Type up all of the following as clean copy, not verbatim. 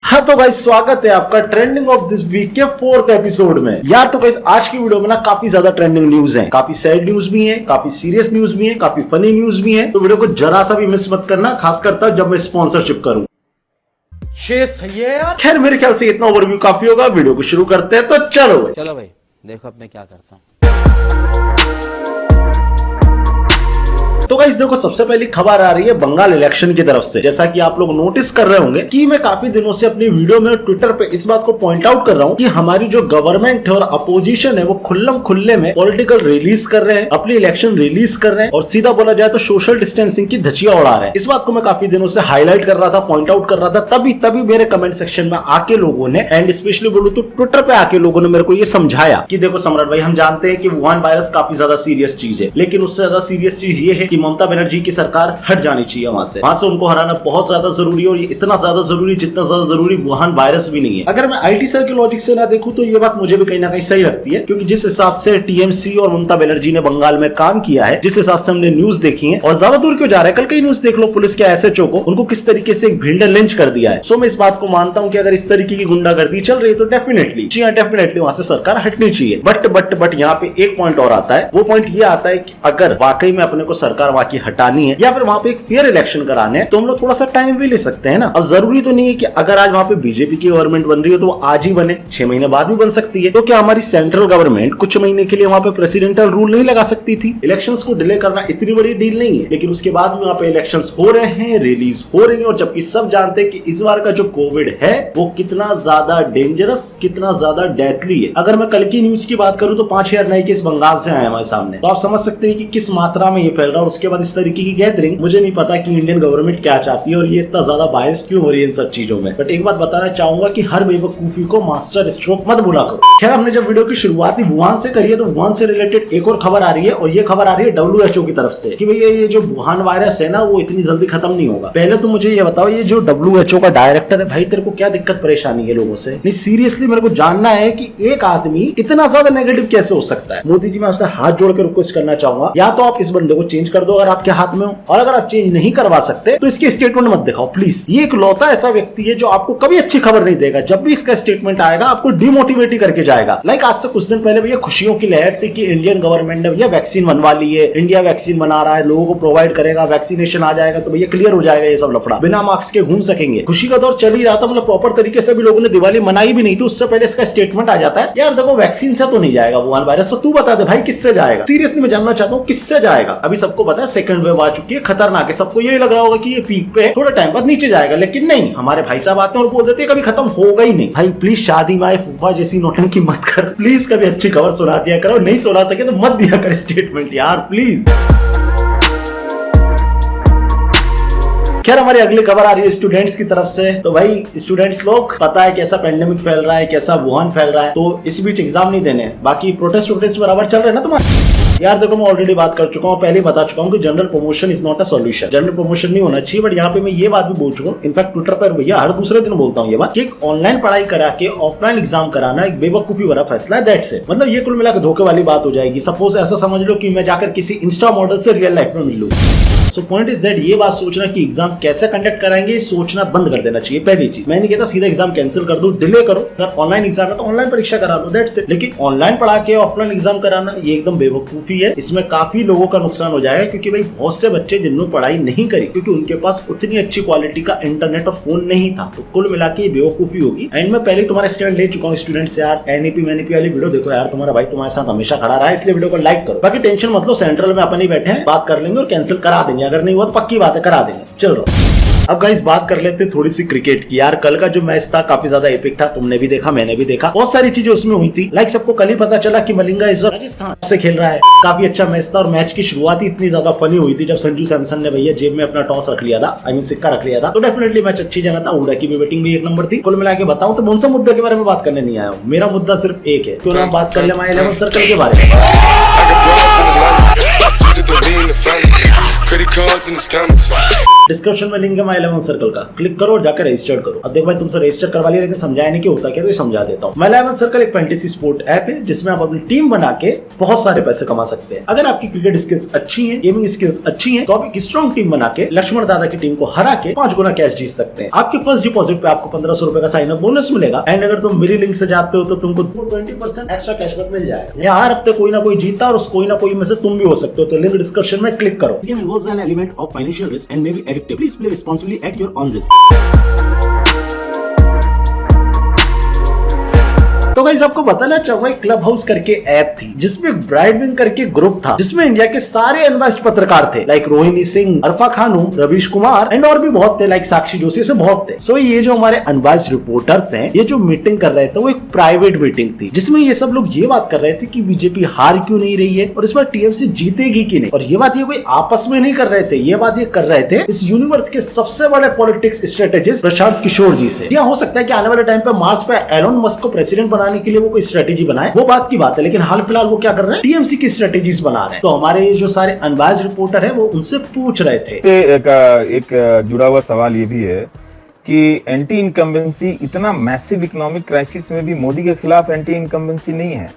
हाँ तो गाइस स्वागत है आपका ट्रेंडिंग ऑफ दिस वीक के 4th एपिसोड में। यार तो गाइस आज की वीडियो में ना काफी ज्यादा ट्रेंडिंग न्यूज है, काफी सैड न्यूज भी है, काफी सीरियस न्यूज भी है, काफी फनी न्यूज भी है। तो वीडियो को जरा सा भी मिस मत करना, खासकर तब जब मैं स्पॉन्सरशिप करूं। शेर सही है यार। खैर मेरे ख्याल से इतना ओवरव्यू काफी होगा, वीडियो को शुरू करते हैं। तो चलो भाई देखो अब मैं क्या करता हूँ। तो गाइस देखो, सबसे पहली खबर आ रही है बंगाल इलेक्शन की तरफ से। जैसा कि आप लोग नोटिस कर रहे होंगे कि मैं काफी दिनों से अपनी वीडियो में ट्विटर पे इस बात को पॉइंट आउट कर रहा हूँ कि हमारी जो गवर्नमेंट है और अपोजिशन है वो खुल्लम खुल्ले में पॉलिटिकल रिलीज कर रहे हैं, अपनी इलेक्शन रिलीज कर रहे हैं और सीधा बोला जाए तो सोशल डिस्टेंसिंग की धचिया उड़ा रहे हैं। इस बात को मैं काफी दिनों से हाईलाइट कर रहा था, पॉइंट आउट कर रहा था। तभी मेरे कमेंट सेक्शन में आके लोगों ने, एंड स्पेशली बोलूं तो ट्विटर पे आके लोगों ने मेरे को ये समझाया कि देखो सम्राट भाई, हम जानते हैं कि वुहान वायरस काफी ज्यादा सीरियस चीज है, लेकिन उससे ज्यादा सीरियस चीज ये है कि ममता बनर्जी की सरकार हट जानी चाहिए वहां से उनको हराना बहुत ज्यादा जरूरी है। और ये इतना ज्यादा जरूरी जितना ज्यादा जरूरी वुहान वायरस भी नहीं है। अगर मैं आईटी सेल के लॉजिक से ना देखूं तो ये बात मुझे भी कहीं ना कहीं सही लगती है, क्योंकि जिस हिसाब से टीएमसी और ममता बनर्जी ने बंगाल में काम किया है, जिस हिसाब से हमने न्यूज देखी है, और ज्यादा दूर क्यों जा रहा है, कल कई न्यूज देख लो, पुलिस के एसएचओ को उनको किस तरीके से एक भीड़ ने लिंच कर दिया है। सो मैं इस बात को मानता हूं कि अगर इस तरीके की गुंडागर्दी चल रही है तो डेफिनेटली वहां से सरकार हटनी चाहिए। बट यहाँ पे एक पॉइंट और आता है। वो पॉइंट ये आता है कि अगर वाकई में अपने को सरकार वहां की हटानी है या फिर वहां पे एक फेयर इलेक्शन कराने हैं तो हम लोग थोड़ा सा टाइम भी ले सकते हैं ना। अब जरूरी तो नहीं है कि अगर आज वहां पे बीजेपी की गवर्नमेंट बन रही है तो वो आज ही बने, 6 महीने बाद भी बन सकती है। तो क्या हमारी सेंट्रल गवर्नमेंट कुछ महीने के लिए वहां पे प्रेसिडेंशियल रूल नहीं लगा सकती थी? इलेक्शंस को डिले करना इतनी बड़ी डील नहीं है, लेकिन उसके बाद भी वहां पे इलेक्शंस हो रहे हैं, रिलीज हो रही है। और जबकि सब जानते हैं कि इस बार का जो कोविड है वो कितना ज्यादा डेंजरस, कितना ज्यादा डेडली है। अगर मैं कल की न्यूज की बात करूं तो 5000 नए केस बंगाल से आए हमारे सामने, तो आप समझ सकते हैं कि किस मात्रा में ये फैल रहा है। और उसके बाद इस तरीके की गैदरिंग, मुझे नहीं पता कि इंडियन गवर्नमेंट क्या चाहती है और ये इतना ज्यादा बायस क्यों हो रही है इन सब चीजों में। बट एक बात बताना चाहूंगा कि हर बेवकूफी को मास्टर स्ट्रोक मत बोला करो। खैर, हमने जब वीडियो की शुरुआत ही वुहान से करी है तो वुहान से रिलेटेड एक और खबर आ रही है, और ये खबर आ रही है WHO की तरफ से कि भैया ये जो वुहान वायरस है ना वो इतनी जल्दी खत्म नहीं होगा। पहले तो मुझे ये बताओ, ये जो WHO का डायरेक्टर है भाई, तेरे को क्या दिक्कत परेशानी है लोगों से? नहीं सीरियसली मेरे को जानना है कि एक आदमी इतना ज्यादा नेगेटिव कैसे हो सकता है। मोदी जी, मैं आपसे हाथ जोड़ के रिक्वेस्ट करना चाहूंगा, या तो आप इस बंदे को चेंज कर दो अगर आपके हाथ में हो, और अगर आप चेंज नहीं करवा सकते तो इसके स्टेटमेंट मत दिखाओ प्लीज। ये एक लौता ऐसा व्यक्ति है जो आपको कभी अच्छी खबर नहीं देगा। जब भी इसका स्टेटमेंट आएगा आपको डिमोटिवेट करके जाएगा। लाइक आज से कुछ दिन पहले भैया खुशियों की लहर थी कि इंडियन गवर्नमेंट ने भैया वैक्सीन बनवा ली है, इंडिया वैक्सीन बना रहा है, लोगों को प्रोवाइड करेगा, वैक्सीनेशन आ जाएगा तो भैया क्लियर हो जाएगा ये सब लफड़ा, बिना मास्क के घूम सकेंगे। खुशी का दौर चल ही रहा था, मतलब प्रॉपर तरीके से भी लोगों ने दिवाली मनाई भी नहीं थी, उससे पहले इसका स्टेटमेंट आ जाता है यार देखो वैक्सीन से तो नहीं जाएगा वुहान वायरस। तो तू बता दे भाई किससे जाएगा? सीरियसली मैं जानना चाहता हूँ किससे जाएगा। अभी सबको पता है सेकंड वेव आ चुकी है, खतरनाक है, सबको यही लग रहा होगा कि ये पीक पे थोड़ा टाइम बाद नीचे जाएगा, लेकिन नहीं, हमारे भाई साहब आते हैं और बोल देते हैं कभी खत्म होगा ही नहीं। भाई प्लीज शादी में फूफा जैसी नौटंकी मत कर, प्लीज कभी अच्छी खबर सुना दिया करो, नहीं सुना सके तो मत दिया कर स्टेटमेंट यार प्लीज। खैर हमारी अगली खबर आ रही है स्टूडेंट्स की तरफ से। तो भाई स्टूडेंट्स लोग, पता है कैसा पेंडेमिक फैल रहा है, कैसा वुहान फैल रहा है, तो इस बीच एग्जाम नहीं देने, बाकी प्रोटेस्ट बराबर चल रहे हैं ना तुम्हारे। यार देखो, मैं ऑलरेडी बात कर चुका हूँ, पहले बता चुका हूँ कि general promotion is not a solution. General promotion नहीं होना चाहिए, बट यहाँ पे मैं ये बात भी बोल चुका हूँ, इनफैक्ट ट्विटर पर भैया हर दूसरे दिन बोलता हूँ ये बात कि एक ऑनलाइन पढ़ाई करा के ऑफलाइन एग्जाम कराना एक बेवकूफी भरा फैसला है। That's it. मतलब ये कुल मिला के धोखे वाली बात हो जाएगी। सपोज ऐसा समझ लो कि मैं जाकर किसी इंस्टा मॉडल से रियल लाइफ में मिल लूं। सो पॉइंट इज दैट ये बात सोचना कि एग्जाम कैसे कंडक्ट कराएंगे सोचना बंद कर देना चाहिए। पहली चीज, मैं नहीं कहता सीधा एग्जाम कैंसिल कर दो, डिले करो। अगर ऑनलाइन एग्जाम है तो ऑनलाइन परीक्षा करा लो, दैट्स इट। लेकिन ऑनलाइन पढ़ा के ऑफलाइन एग्जाम कराना ये एकदम बेवकूफी है। इसमें काफी लोगों का नुकसान हो जाएगा, क्योंकि भाई बहुत से बच्चे जिन्होंने पढ़ाई नहीं करी क्योंकि उनके पास उतनी अच्छी क्वालिटी का इंटरनेट और फोन नहीं था, तो कुल मिला के बेवकूफी होगी। एंड मैं पहले तुम्हारा स्टैंड ले चुका हूँ स्टूडेंट्स, यार एनईपी वाली वीडियो देखो यार, तुम्हारा भाई तुम्हारे साथ हमेशा खड़ा रहा है, इसलिए वीडियो को लाइक करो। बाकी टेंशन मत लो, सेंट्रल में अपन ही बैठे हैं, बात कर लेंगे और कैंसिल करा देंगे, अगर नहीं हुआ तो पक्की बात है करा देंगे। चलो अब गाइस बात कर लेते हैं थोड़ी सी क्रिकेट की। यार कल का जो मैच था काफी ज्यादा एपिक था, तुमने भी देखा मैंने भी देखा, बहुत सारी चीजें उसमें हुई थी। लाइक सबको कल ही पता चला कि मलिंगा इस बार राजस्थान से खेल रहा है। काफी अच्छा मैच था और मैच की शुरुआत ही इतनी ज्यादा फनी हुई थी जब संजू सैमसन ने भैया जेब में अपना टॉस रख लिया था, आई मीन सिक्का रख लिया था। तो डेफिनेटली मैच अच्छी जगह था, हुडा की भी बैटिंग भी एक नंबर थी। कुल मिला के बताऊं तो कौन सा मुद्दे के बारे में बात करने नहीं आया हूँ, मेरा मुद्दा सिर्फ एक है, क्यों ना बात कर ले माय 11 सर्कल के बारे में। Credit cards and the scammers. Description में लिंक है माई 11 सर्कल का, क्लिक करो और जाकर रजिस्टर करो। अब देखो भाई तुमसे रजिस्टर करवा लिया, लेकिन समझाया नहीं कि होता क्या, तो ये समझा देता हूँ। माई 11 सर्कल एक फैंटेसी स्पोर्ट ऐप है जिसमें आप अपनी टीम बना के बहुत सारे पैसे कमा सकते हैं। अगर आपकी क्रिकेट स्किल्स अच्छी हैं, गेमिंग स्किल्स अच्छी हैं, तो आप एक स्ट्रॉन्ग टीम बना के लक्ष्मण दादा की टीम को हरा के 5 गुना कैश जीत सकते हैं। आपके फर्स्ट डिपॉजिट पे आपको 1500 रुपए का साइन अप बोनस मिलेगा, एंड अगर तुम मेरी लिंक से जाते हो तो तुमको 20% एक्स्ट्रा कैशबैक मिल जाएगा। यहाँ हर हफ्ते कोई ना कोई जीता और उस कोई ना कोई में से तुम भी हो सकते हो, तो लिंक डिस्क्रिप्शन में क्लिक करो। This game involves an element of financial risk and may be addictive. Please play responsibly at your own risk. तो गाइस आपको बताना चाहूंगा क्लब हाउस करके ऐप थी जिसमें एक ब्राइड विंग करके ग्रुप था जिसमें इंडिया के सारे अनबैस्ड पत्रकार थे, लाइक रोहिणी सिंह, अरफा खानूम, रवीश कुमार एंड और भी बहुत थे, लाइक साक्षी जोशी से बहुत थे। सो ये जो हमारे अनबैस्ड रिपोर्टर्स हैं, ये जो मीटिंग कर रहे थे वो एक प्राइवेट मीटिंग थी जिसमें ये सब लोग ये बात कर रहे थे कि बीजेपी हार क्यों नहीं रही है और इस बार टीएमसी जीतेगी कि नहीं। और ये बात ये कोई आपस में नहीं कर रहे थे, ये बात ये कर रहे थे इस यूनिवर्स के सबसे बड़े पॉलिटिक्स स्ट्रेटेजिस्ट प्रशांत किशोर जी से। या हो सकता है कि आने वाले टाइम पे मार्स पे एलोन मस्क को प्रेसिडेंट बनाने के लिए वो कोई स्ट्रेटेजी बनाए, वो बात की बात है, लेकिन हाल फिलहाल वो क्या कर रहे हैं, टीएमसी की स्ट्रेटेजीज बना रहे हैं। तो हमारे ये जो सारे अनबायस्ड रिपोर्टर है वो उनसे पूछ रहे थे। एक जुड़ा हुआ सवाल ये भी है कि एंटी इनकम्बेंसी, इतना मैसिव इकोनॉमिक क्राइसिस में भी मोदी के खिलाफ एंटी इनकम्बेंसी नहीं है।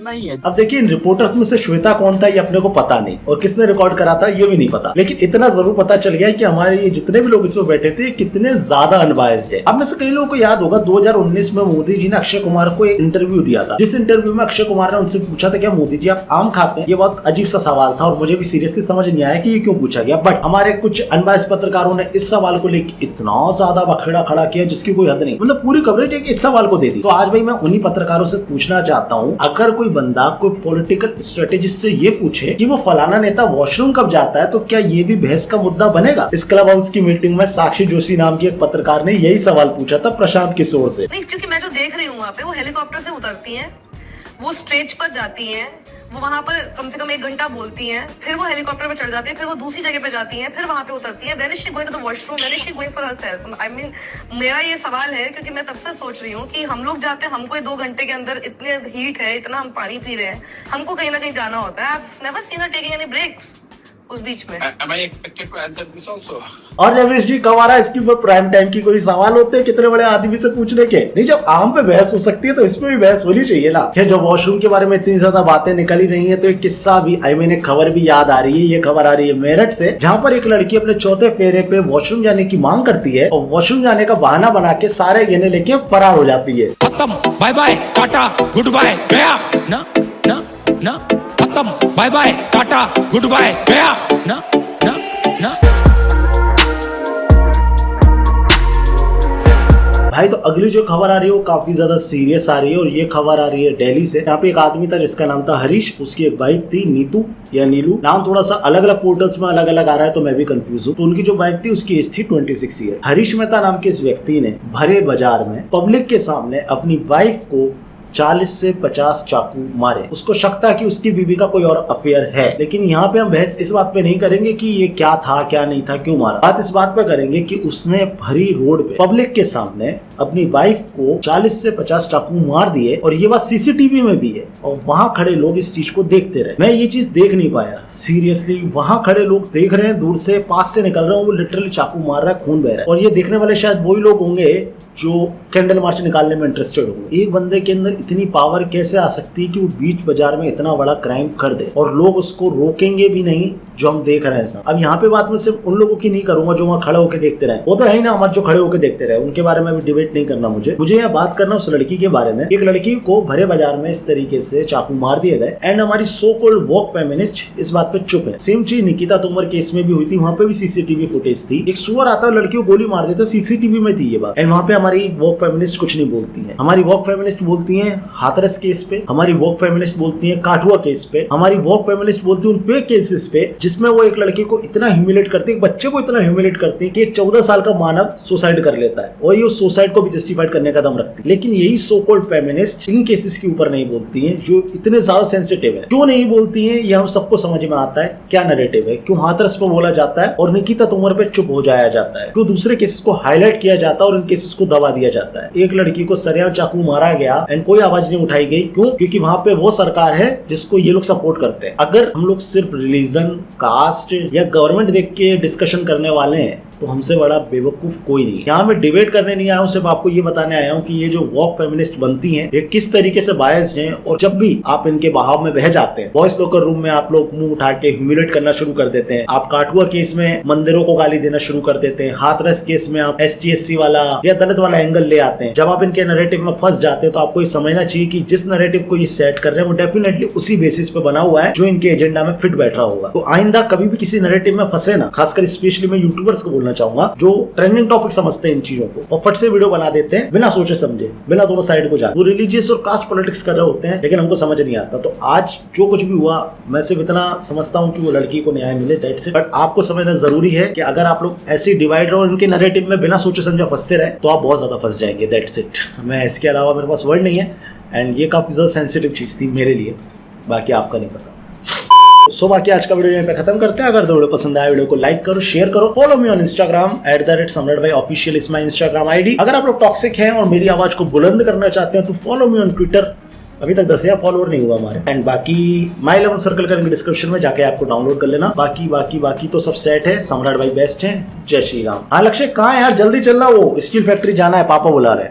नहीं है। अब देखिए इन रिपोर्टर्स में से श्वेता कौन था ये अपने को पता नहीं, और किसने रिकॉर्ड करा था ये भी नहीं पता, लेकिन इतना जरूर पता चल गया कि हमारे ये जितने भी लोग इसमें बैठे थे कितने ज्यादा अनबायस्ड है। अब में से कई लोगों को याद होगा 2019 में मोदी जी ने अक्षय कुमार को एक इंटरव्यू दिया था, जिस इंटरव्यू में अक्षय कुमार ने उनसे पूछा था क्या मोदी जी आप आम खाते हैं। ये बहुत अजीब सा सवाल था और मुझे भी सीरियसली समझ नहीं आया कि ये क्यों पूछा गया, बट हमारे कुछ अनबायस्ड पत्रकारों ने इस सवाल को लेकर इतना ज्यादा बखेड़ा खड़ा किया जिसकी कोई हद नहीं, मतलब पूरी कवरेज एक इस सवाल को दे दी। तो आज भाई मैं उन्हीं पत्रकारों से पूछना चाहता हूँ, अगर कोई बंदा कोई पॉलिटिकल स्ट्रेटेजिस्ट से ये पूछे कि वो फलाना नेता वॉशरूम कब जाता है, तो क्या ये भी बहस का मुद्दा बनेगा। इस क्लब हाउस की मीटिंग में साक्षी जोशी नाम की एक पत्रकार ने यही सवाल पूछा था प्रशांत किशोर से। नहीं, क्योंकि मैं जो देख रही हूँ वहाँ पे वो हेलीकॉप्टर से उतरती हैं, वो स्टेज पर जाती हैं, वो वहाँ पर कम से कम 1 घंटा बोलती हैं, फिर वो हेलीकॉप्टर पर चढ़ जाती हैं, फिर वो दूसरी जगह पे जाती हैं, फिर वहाँ पे उतरती हैं। When is she going to the washroom? When is she going for herself? I mean, मेरा ये सवाल है क्योंकि मैं तब से सोच रही हूँ कि हम लोग जाते हैं, हमको 2 घंटे के अंदर इतने हीट है, इतना हम पानी पी रहे हैं, हमको कहीं ना कहीं जाना होता है। I've never seen her taking any breaks उस बीच में। Am I expected to answer this also? और रवीश जी कब आ रहा है इसकी पर प्राइम टाइम की कोई सवाल होते हैं कितने बड़े आदमी से पूछने के? नहीं, जब आम पे बहस हो सकती है तो इसमें भी बहस होनी चाहिए ना। क्या जब वॉशरूम के बारे में इतनी ज्यादा बातें निकल ही रही है तो एक किस्सा भी एक खबर भी याद आ रही है। ये खबर आ रही है मेरठ से, जहाँ पर एक लड़की अपने चौथे फेरे पे वॉशरूम जाने की मांग करती है और वॉशरूम जाने का बहाना बना के सारे गहने लेके फरार हो जाती है। खत्म, bye bye tata goodbye, गया ना ना ना, खत्म, bye bye tata goodbye, गया ना ना ना। भाई तो अगली जो खबर आ रही है वो काफी ज्यादा सीरियस आ रही है, और ये खबर आ रही है दिल्ली से। यहाँ पे एक आदमी था जिसका नाम था हरीश, उसकी एक वाइफ थी नीतू या नीलू, नाम थोड़ा सा अलग अलग पोर्टल्स में अलग अलग आ रहा है तो मैं भी कंफ्यूज हूँ। तो उनकी जो वाइफ थी उसकी एज थी 26 ईयर। हरीश मेहता नाम के इस व्यक्ति ने भरे बाजार में पब्लिक के सामने अपनी वाइफ को 40 से 50 चाकू मारे। उसको शक था कि उसकी बीवी का कोई और अफेयर है, लेकिन यहाँ पे हम बहस इस बात पे नहीं करेंगे कि ये क्या था क्या नहीं था, क्यों मारा। बात इस बात पे करेंगे कि उसने भरी रोड पे पब्लिक के सामने अपनी वाइफ को 40 से 50 चाकू मार दिए, और ये बात सीसीटीवी में भी है, और वहाँ खड़े लोग इस चीज को देखते रहे। मैं ये चीज देख नहीं पाया सीरियसली, वहाँ खड़े लोग देख रहे हैं, दूर से पास से निकल रहे हैं, वो लिटरली चाकू मार रहा है, खून बह रहा है। और ये देखने वाले शायद वही लोग होंगे जो कैंडल मार्च निकालने में इंटरेस्टेड होंगे। एक बंदे के अंदर इतनी पावर कैसे आ सकती है कि वो बीच बाजार में इतना बड़ा क्राइम कर दे और लोग उसको रोकेंगे भी नहीं, जो हम देख रहे हैं। अब यहाँ पे बात मैं सिर्फ उन लोगों की नहीं करूंगा जो वहाँ खड़े होकर देखते रहे, वो तो है ही ना हमारे जो खड़े होकर देखते रहे, उनके बारे में भी डिबेट नहीं करना मुझे यह बात करना उस लड़की के बारे में। एक लड़की को भरे बाजार में इस तरीके से चाकू मार दिए गए, एंड हमारी सो कॉल्ड वॉक फेमिनिस्ट इस बात पे चुप है। सेम चीज निकिता तोमर केस में भी हुई थी, वहाँ पे भी सीसीटीवी फुटेज थी। एक सुअर आता है लड़की को गोली मार देता, सीसीटीवी में थी ये बात, एंड वहाँ पे हमारी वॉक फेमिनिस्ट कुछ नहीं बोलती है। हमारी वॉक फेमिनिस्ट बोलती है हाथरस केस पे, हमारी वॉक फेमिनिस्ट बोलती है काठुआ केस पे, हमारी वॉक फेमिनिस्ट बोलती है उन फेक केसेस पे जिसमें वो एक लड़के को इतना ह्यूमिलेट करती है, एक बच्चे को इतना ह्यूमिलेट करती है कि एक 14 साल का मानव सुसाइड कर लेता है, और ये सुसाइड को भी जस्टिफाइड करने का दम रखती है। लेकिन यही सो कॉल्ड फेमिनिस्ट इन केसेस के ऊपर नहीं बोलती हैं जो इतने ज्यादा सेंसिटिव है। क्यों नहीं बोलती हैं ये हम सबको समझ में आता है, क्या नैरेटिव है, क्यों हाथरस पे बोला जाता है और निकिता तोमर पे चुप हो जाया जाता है, क्यों दूसरे केसेस को हाईलाइट किया जाता है और इन केसेस को दबा दिया जाता है। एक लड़की को सरेआम चाकू मारा गया एंड कोई आवाज नहीं उठाई गई। क्यों? क्योंकि वहां पे वो सरकार है जिसको ये लोग सपोर्ट करते हैं। अगर हम लोग सिर्फ रिलीजन, कास्ट या गवर्नमेंट देख के डिस्कशन करने वाले हैं तो हमसे बड़ा बेवकूफ कोई नहीं। यहाँ मैं डिबेट करने नहीं आया हूँ, सिर्फ आपको ये बताने आया हूँ कि ये जो वॉक फेमिनिस्ट बनती हैं ये किस तरीके से बायस्ड हैं, और जब भी आप इनके बहाव में बह जाते हैं, बॉयज लोकर रूम में आप लोग मुंह उठा के ह्यूमिलेट करना शुरू कर देते हैं। आप काठुआ केस में मंदिरों को गाली देना शुरू कर देते हैं। हाथरस केस में आप ST/SC वाला या दलित वाला एंगल ले आते हैं। जब आप इनके नैरेटिव में फंस जाते हैं तो आपको ये समझना चाहिए कि जिस नैरेटिव को ये सेट कर रहे हैं वो डेफिनेटली उसी बेसिस पे बना हुआ है जो इनके एजेंडा में फिट बैठ रहा होगा। तो आइंदा कभी भी किसी नैरेटिव में फंसे ना, खासकर स्पेशली मैं यूट्यूबर्स को बोलना चाहूंगा जो ट्रेंडिंग टॉपिक समझते हैं इन चीजों को और फट से वीडियो बना देते हैं बिना सोचे समझे, बिना दोनों साइड को जाने। वो रिलीजियस और कास्ट पॉलिटिक्स कर रहे होते हैं लेकिन हमको समझ नहीं आता। तो आज जो कुछ भी हुआ मैं सिर्फ इतना समझता हूँ कि वो लड़की को न्याय मिले, दैट्स इट। बट आपको समझना जरूरी है कि अगर आप लोग ऐसी डिवाइडर और इनके नैरेटिव में बिना सोचे समझे फंसते रहे तो आप बहुत ज्यादा फंस जाएंगे, दैट्स इट। मैं इसके अलावा मेरे पास वर्ड नहीं है एंड ये काफी ज्यादा सेंसिटिव चीज थी मेरे लिए, बाकी आपका नहीं पता। सो बाकी आज का वीडियो यहीं पे खत्म करते हैं। अगर वीडियो पसंद आया वीडियो को लाइक करो, शेयर करो, फॉलो मी ऑन इंस्टाग्राम @सम्राट_भाई_ऑफिशियल इज माय इंस्टाग्राम आईडी। अगर आप लोग टॉक्सिक हैं और मेरी आवाज को बुलंद करना चाहते हैं तो फॉलो मी ऑन ट्विटर। अभी तक 10,000 फॉलोअर नहीं हुआ हमारे। एंड बाकी माई 11 सर्कल का लिंक डिस्क्रिप्शन में जाके आपको डाउनलोड कर लेना। बाकी तो सब सेट है। सम्राट भाई बेस्ट है। जय श्री राम। हाँ लक्ष्य कहाँ है यार, जल्दी चलना, वो स्किल फैक्ट्री जाना है, पापा बुला रहे हैं।